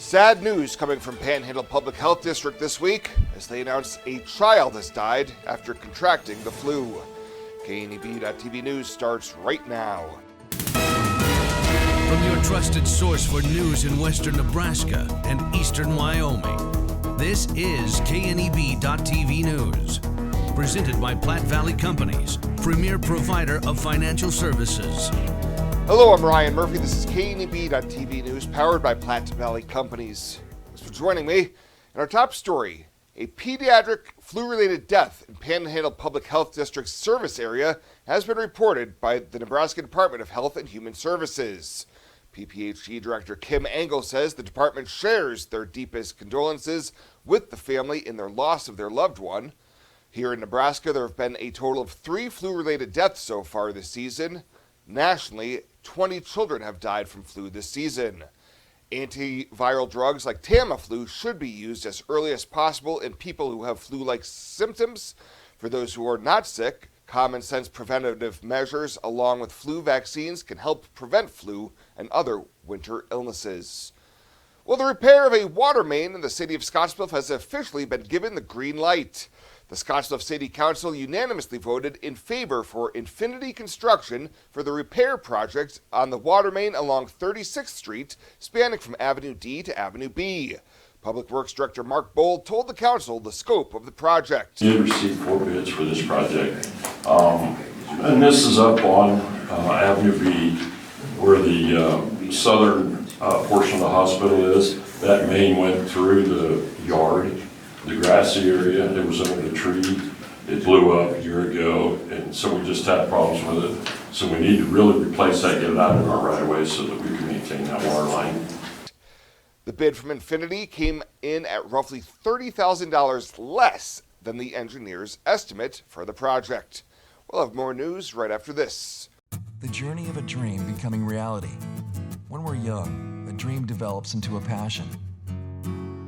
Sad news coming from Panhandle Public Health District this week as they announce a child has died after contracting the flu. KNEB.TV News starts right now. From your trusted source for news in western Nebraska and eastern Wyoming, this is KNEB.TV News. Presented by Platte Valley Companies, premier provider of financial services. Hello, I'm Ryan Murphy. This is KNEB.TV News, powered by Platte Valley Companies. Thanks for joining me. In our top story, a pediatric flu-related death in Panhandle Public Health District's service area has been reported by the Nebraska Department of Health and Human Services. PPHG Director Kim Engel says the department shares their deepest condolences with the family in their loss of their loved one. Here in Nebraska, there have been a total of 3 flu-related deaths so far this season. Nationally, 20 children have died from flu this season. Antiviral drugs like Tamiflu should be used as early as possible in people who have flu-like symptoms. For those who are not sick, common sense preventative measures along with flu vaccines can help prevent flu and other winter illnesses. Well, the repair of a water main in the city of Scottsbluff has officially been given the green light. The Scottsbluff City Council unanimously voted in favor for Infinity Construction for the repair project on the water main along 36th Street, spanning from Avenue D to Avenue B. Public Works Director Mark Bold told the council the scope of the project. We did receive 4 bids for this project, and this is up on Avenue B, where the southern portion of the hospital is. That main went through the yard. The grassy area, it was under the tree. It blew up a year ago, and so we just had problems with it. So we need to really replace that, get it out of our right of way so that we can maintain that water line. The bid from Infinity came in at roughly $30,000 less than the engineer's estimate for the project. We'll have more news right after this. The journey of a dream becoming reality. When we're young, a dream develops into a passion.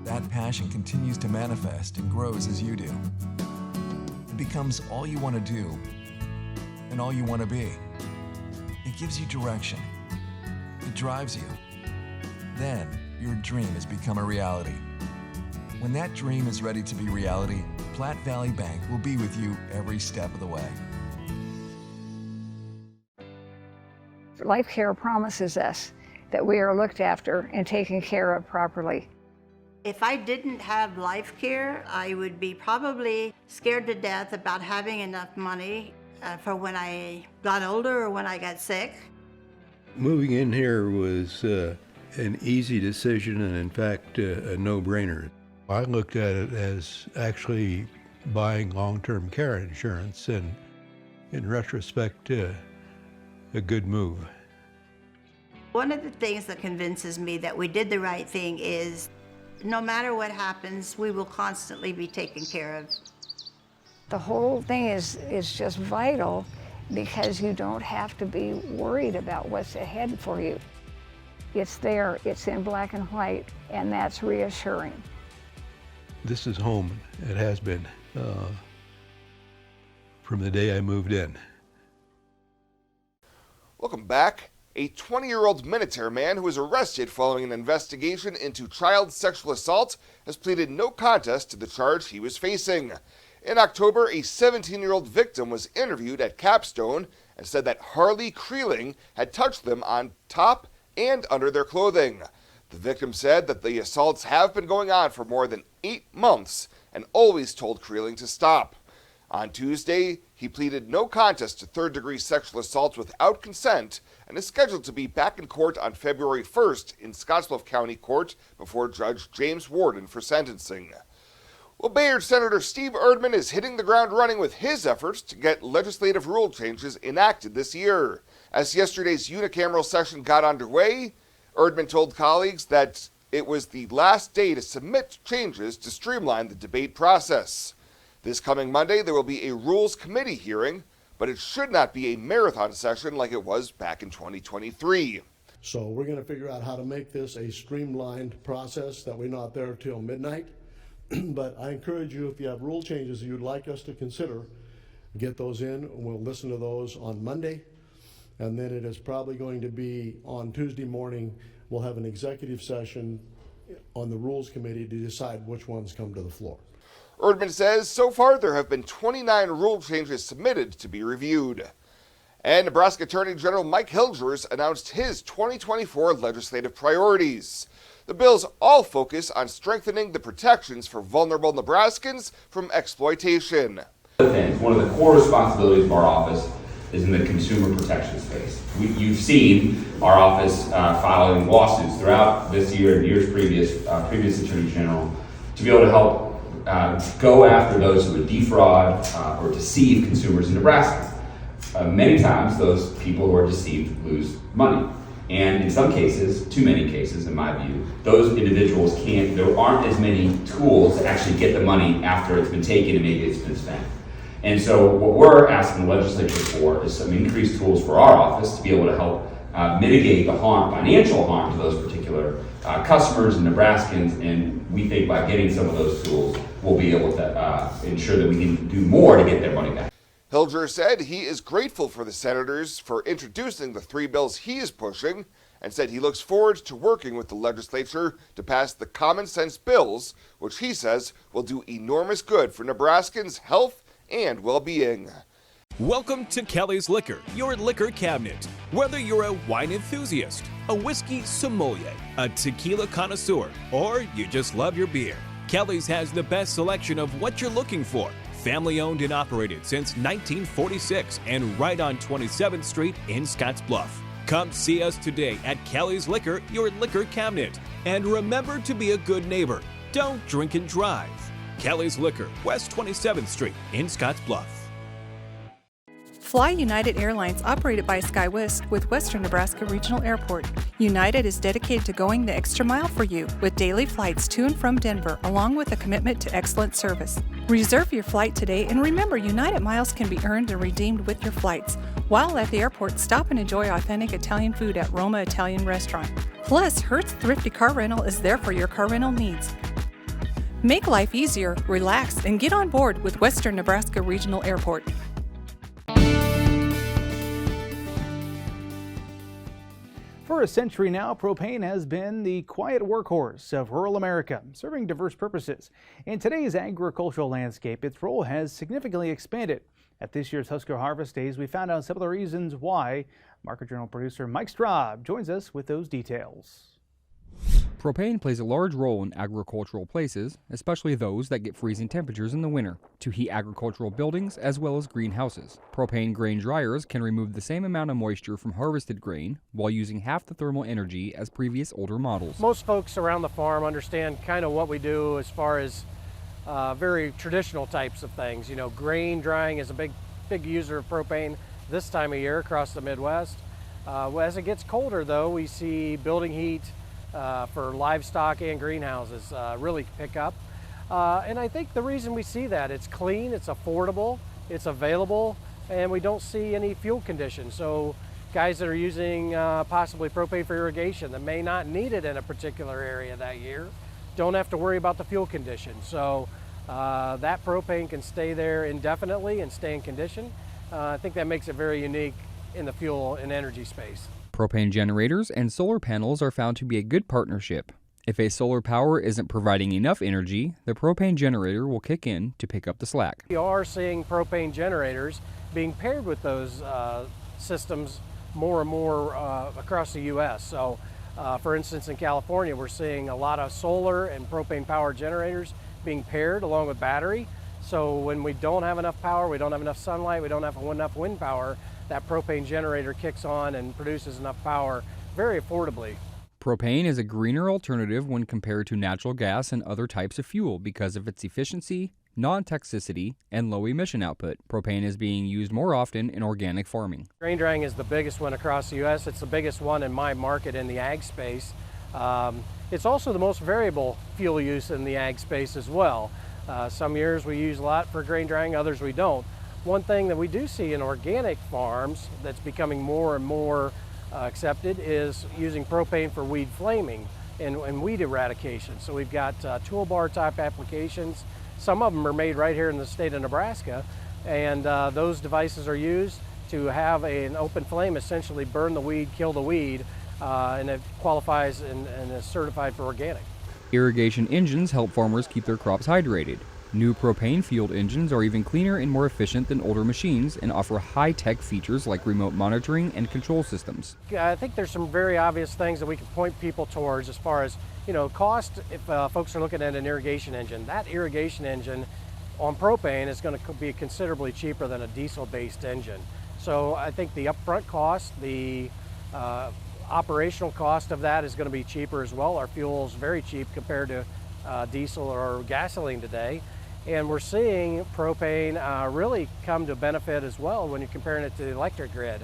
That passion continues to manifest and grows as you do. It becomes all you want to do and all you want to be. It gives you direction. It drives you. Then your dream has become a reality. When that dream is ready to be reality, Platte Valley Bank will be with you every step of the way. Life Care promises us that we are looked after and taken care of properly. If I didn't have life care, I would be probably scared to death about having enough money for when I got older or when I got sick. Moving in here was an easy decision and in fact a no-brainer. I looked at it as actually buying long-term care insurance and in retrospect a good move. One of the things that convinces me that we did the right thing is no matter what happens, we will constantly be taken care of. The whole thing is just vital because you don't have to be worried about what's ahead for you. It's there, it's in black and white, and that's reassuring. This is home. It has been from the day I moved in. Welcome back. A 20-year-old Minutair man who was arrested following an investigation into child sexual assault has pleaded no contest to the charge he was facing. In October, a 17-year-old victim was interviewed at Capstone and said that Harley Creeling had touched them on top and under their clothing. The victim said that the assaults have been going on for more than 8 months and always told Creeling to stop. On Tuesday, he pleaded no contest to third-degree sexual assault without consent and is scheduled to be back in court on February 1st in Scottsbluff County Court before Judge James Warden for sentencing. Well, Bayard Senator Steve Erdman is hitting the ground running with his efforts to get legislative rule changes enacted this year. As yesterday's unicameral session got underway, Erdman told colleagues that it was the last day to submit changes to streamline the debate process. This coming Monday, there will be a Rules Committee hearing, but it should not be a marathon session like it was back in 2023. So we're going to figure out how to make this a streamlined process that we're not there till midnight. But I encourage you, if you have rule changes you'd like us to consider, get those in. We'll listen to those on Monday. And then it is probably going to be on Tuesday morning, we'll have an executive session on the Rules Committee to decide which ones come to the floor. Erdman says so far there have been 29 rule changes submitted to be reviewed. And Nebraska Attorney General Mike Hilgers announced his 2024 legislative priorities. The bills all focus on strengthening the protections for vulnerable Nebraskans from exploitation. One of the core responsibilities of our office is in the consumer protection space. You've seen our office filing lawsuits throughout this year and years previous Attorney General to be able to help go after those who would defraud or deceive consumers in Nebraska. Many times those people who are deceived lose money. And in some cases, too many cases in my view, those individuals there aren't as many tools to actually get the money after it's been taken and maybe it's been spent. And so what we're asking the legislature for is some increased tools for our office to be able to help mitigate the financial harm to those particular customers and Nebraskans. And we think by getting some of those tools, we'll be able to ensure that we can do more to get their money back. Hilger said he is grateful for the senators for introducing the 3 bills he is pushing, and said he looks forward to working with the legislature to pass the common sense bills, which he says will do enormous good for Nebraskans' health and well-being. Welcome to Kelly's Liquor, your liquor cabinet. Whether you're a wine enthusiast, a whiskey sommelier, a tequila connoisseur, or you just love your beer, Kelly's has the best selection of what you're looking for. Family owned and operated since 1946 and right on 27th Street in Scottsbluff. Come see us today at Kelly's Liquor, your liquor cabinet. And remember to be a good neighbor. Don't drink and drive. Kelly's Liquor, West 27th Street in Scottsbluff. Fly United Airlines, operated by SkyWest with Western Nebraska Regional Airport. United is dedicated to going the extra mile for you with daily flights to and from Denver, along with a commitment to excellent service. Reserve your flight today, and remember, United miles can be earned and redeemed with your flights. While at the airport, stop and enjoy authentic Italian food at Roma Italian Restaurant. Plus, Hertz Thrifty Car Rental is there for your car rental needs. Make life easier, relax, and get on board with Western Nebraska Regional Airport. For a century now, propane has been the quiet workhorse of rural America, serving diverse purposes. In today's agricultural landscape, its role has significantly expanded. At this year's Husker Harvest Days, we found out some of the reasons why. Market Journal producer Mike Straub joins us with those details. Propane plays a large role in agricultural places, especially those that get freezing temperatures in the winter, to heat agricultural buildings as well as greenhouses. Propane grain dryers can remove the same amount of moisture from harvested grain while using half the thermal energy as previous older models. Most folks around the farm understand kind of what we do as far as very traditional types of things. You know, grain drying is a big user of propane this time of year across the Midwest. As it gets colder though, we see building heat for livestock and greenhouses really pick up. And I think the reason we see that, it's clean, it's affordable, it's available, and we don't see any fuel conditions. So guys that are using possibly propane for irrigation that may not need it in a particular area that year don't have to worry about the fuel condition. So that propane can stay there indefinitely and stay in condition. I think that makes it very unique in the fuel and energy space. Propane generators and solar panels are found to be a good partnership. If a solar power isn't providing enough energy, the propane generator will kick in to pick up the slack. We are seeing propane generators being paired with those systems more and more across the U.S. So, for instance, in California, we're seeing a lot of solar and propane power generators being paired along with battery. So when we don't have enough power, we don't have enough sunlight, we don't have enough wind power, that propane generator kicks on and produces enough power very affordably. Propane is a greener alternative when compared to natural gas and other types of fuel because of its efficiency, non-toxicity, and low emission output. Propane is being used more often in organic farming. Grain drying is the biggest one across the U.S. It's the biggest one in my market in the ag space. It's also the most variable fuel use in the ag space as well. Some years we use a lot for grain drying, others we don't. One thing that we do see in organic farms that's becoming more and more accepted is using propane for weed flaming and weed eradication. So we've got toolbar type applications. Some of them are made right here in the state of Nebraska, and those devices are used to have an open flame essentially burn the weed, kill the weed, and it qualifies and is certified for organic. Irrigation engines help farmers keep their crops hydrated. New propane-fueled engines are even cleaner and more efficient than older machines and offer high-tech features like remote monitoring and control systems. I think there's some very obvious things that we can point people towards as far as, cost. If folks are looking at an irrigation engine, that irrigation engine on propane is going to be considerably cheaper than a diesel-based engine. So I think the upfront cost, the operational cost of that is going to be cheaper as well. Our fuel is very cheap compared to diesel or gasoline today. And we're seeing propane really come to benefit as well when you're comparing it to the electric grid.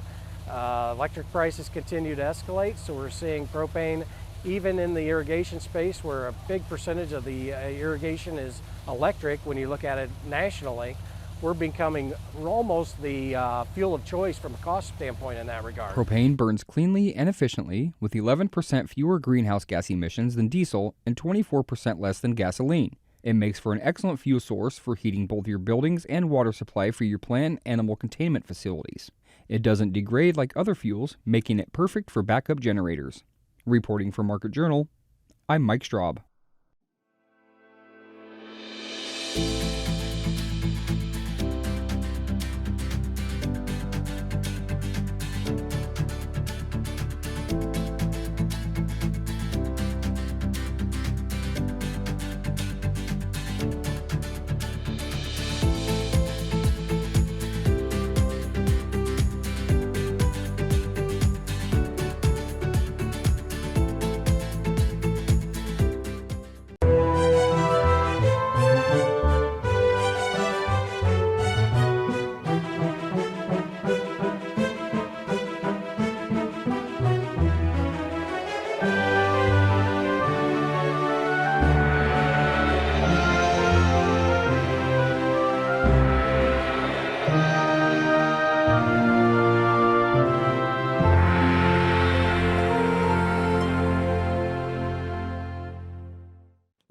Electric prices continue to escalate, so we're seeing propane even in the irrigation space where a big percentage of the irrigation is electric. When you look at it nationally, we're becoming almost the fuel of choice from a cost standpoint in that regard. Propane burns cleanly and efficiently with 11% fewer greenhouse gas emissions than diesel and 24% less than gasoline. It makes for an excellent fuel source for heating both your buildings and water supply for your plant animal containment facilities. It doesn't degrade like other fuels, making it perfect for backup generators. Reporting for Market Journal, I'm Mike Straub.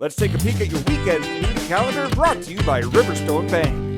Let's take a peek at your weekend community calendar, brought to you by Riverstone Bank.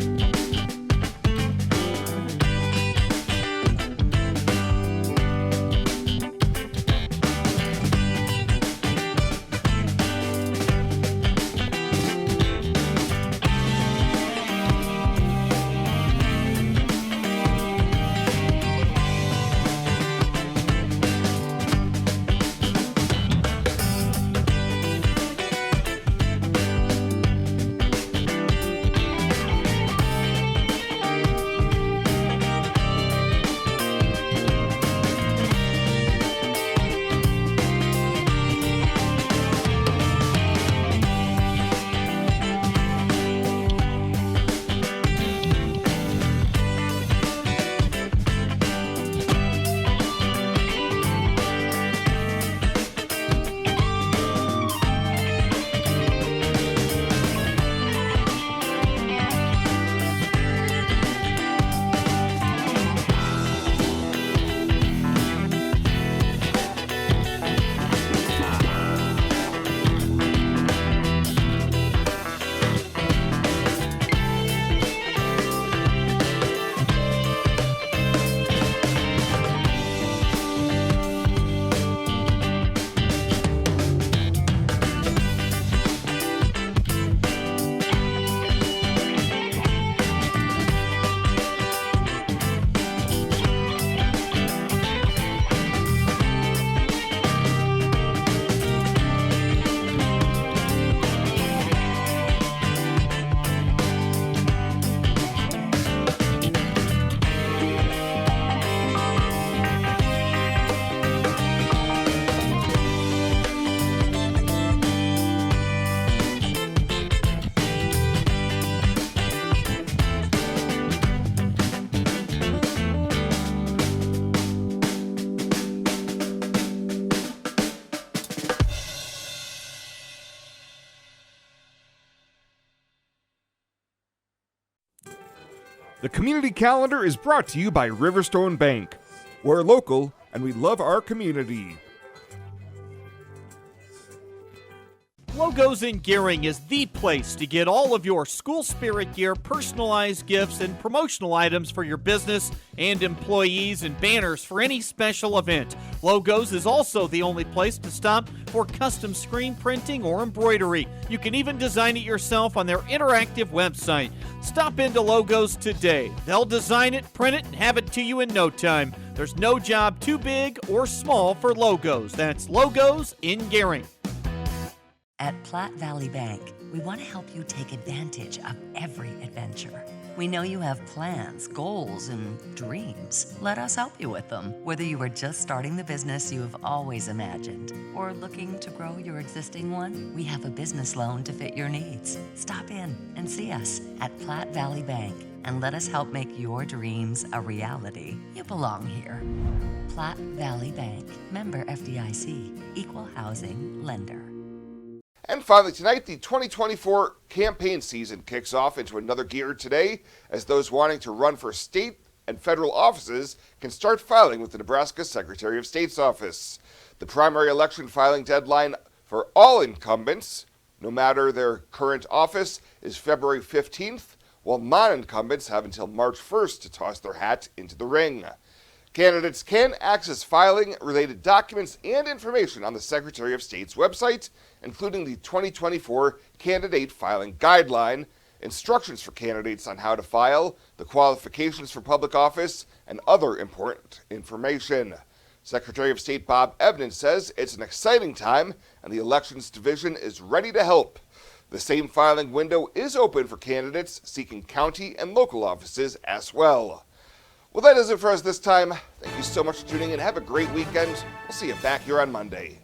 The community calendar is brought to you by Riverstone Bank. We're local and we love our community. Logos and Gearing is the place to get all of your school spirit gear, personalized gifts, and promotional items for your business and employees and banners for any special event. Logos is also the only place to stop for custom screen printing or embroidery. You can even design it yourself on their interactive website. Stop into Logos today. They'll design it, print it, and have it to you in no time. There's no job too big or small for Logos. That's Logos in Gering. At Platte Valley Bank, we want to help you take advantage of every adventure. We know you have plans, goals, and dreams. Let us help you with them. Whether you are just starting the business you have always imagined or looking to grow your existing one, we have a business loan to fit your needs. Stop in and see us at Platte Valley Bank and let us help make your dreams a reality. You belong here. Platte Valley Bank, member FDIC, equal housing lender. And finally tonight, the 2024 campaign season kicks off into another gear today as those wanting to run for state and federal offices can start filing with the Nebraska Secretary of State's office. The primary election filing deadline for all incumbents, no matter their current office, is February 15th, while non-incumbents have until March 1st to toss their hat into the ring. Candidates can access filing-related documents and information on the Secretary of State's website, including the 2024 Candidate Filing Guideline, instructions for candidates on how to file, the qualifications for public office, and other important information. Secretary of State Bob Evans says it's an exciting time and the Elections Division is ready to help. The same filing window is open for candidates seeking county and local offices as well. Well, that is it for us this time. Thank you so much for tuning in. Have a great weekend. We'll see you back here on Monday.